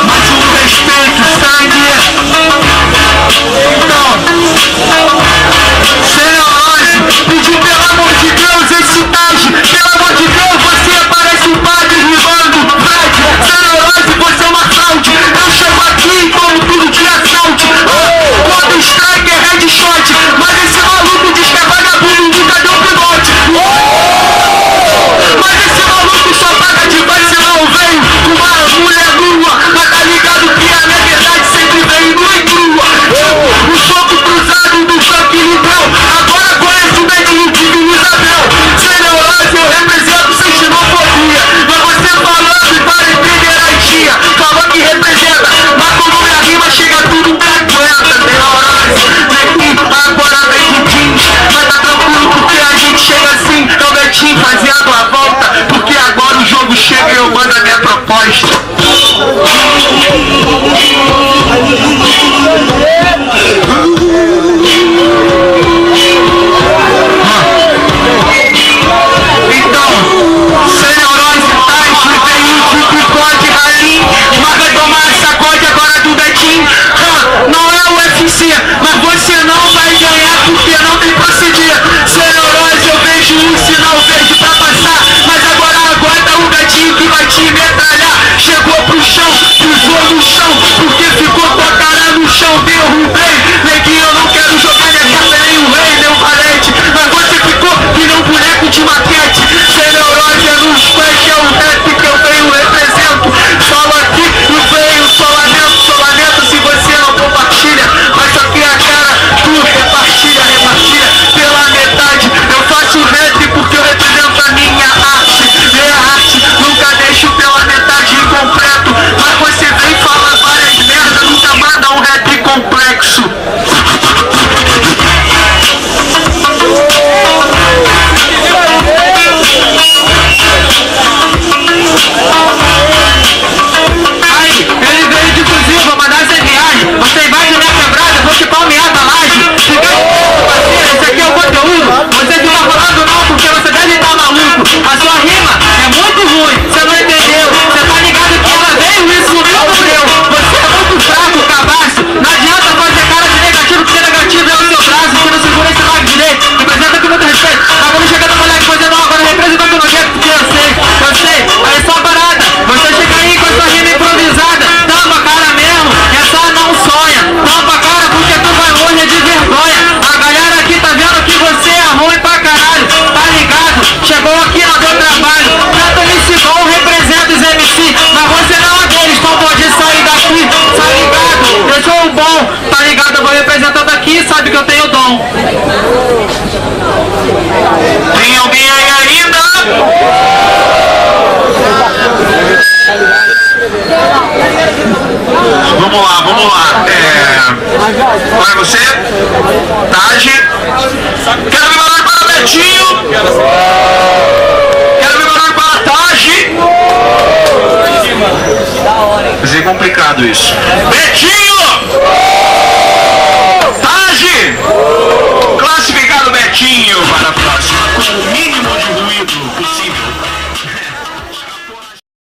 Mas o respeito, sangue. Então, Cereológico, pediu pelo amor de Deus esse Taj. Pelo amor de Deus, você parece um padre rimando. Frade, Cereológico, você é uma fraude. Eu chego aqui como tudo de assalto. Quando strike é headshot. Mas esse maluco diz que é vagabundo, nunca deu pilote. Mas esse maluco só paga de vacilar o veio com uma mulher nua. Mas tá ligado que a minha verdade sempre vem nua e crua. O soco cruzado do funk liberal. Agora conheço o dedinho de Isabel. Cereológico, eu represento sem xenofobia. Mas você falando para entender a tia. Falou que representa, mas quando minha rima chega tudo pra aguenta. Agora vem de jeans. Mas tá tranquilo porque a gente chega assim. É o Betinho fazendo a volta. Porque agora o jogo chega e eu mando a minha proposta. Então, Cereológico, Taj, veio de bigode, ralinho. Mas vai tomar sacode agora do Betinho. Não é o UFC, mas você não vai ganhar porque não tem procedimento. Cereológico, eu vejo um sinal verde pra passar. Mas agora aguarda o Betinho que vai te metralhar. Chegou pro chão, pisou no chão, porque ficou com a cara no chão. Derrubei, neguinho, eu não quero jogar minha carta nem o rei, nem o valente. Mas você ficou que nem um boneco de maquete. Cereológico é nos fãs, é o rap que eu venho represento. Falo aqui, não venho, só lamento se você não compartilha. Mas só que a cara, tu repartilha pela metade. Eu faço rap porque eu represento a minha arte. Minha arte, nunca deixo pela metade incompleto. Mas você vem falar várias merdas, nunca manda um rap complexo. Aí, ele veio de fuzil, vou mandar CR. Você invade minha quebrada, vou te palmear da laje. Esse aqui é o conteúdo. Você fica falando não porque você deve estar maluco. A sua rima é muito ruim, você não entendeu. Você tá ligado que ela veio e sumiu no meu. Você é muito fraco, cabaço. Não adianta fazer cara de negativo, porque negativo é o seu braço. Você não segura esse lado direito. Representa com muito respeito. Agora chega no moleque, você não, agora representa com nojento, porque eu sei. Aí só parada. Você chega aí com a sua rima improvisada. Tampa a cara mesmo, é só não sonha. Tampa a cara porque tu vai morrer de vergonha. A galera aqui tá vendo que você é ruim pra caralho. Tá ligado? Chegou aqui no meu trabalho. Tanto MC Gol representa os MC. Mas você não é deles, então pode sair daqui. Tá ligado? Eu sou o bom. Tá ligado? Eu vou representando aqui, sabe que eu tenho dom. Tem alguém aí ainda? Vamos lá. Vai você? Taj. Quero me mandar para Betinho. Quero me mandar para Taj. Mas é complicado isso. Betinho! Taj! Classificado Betinho.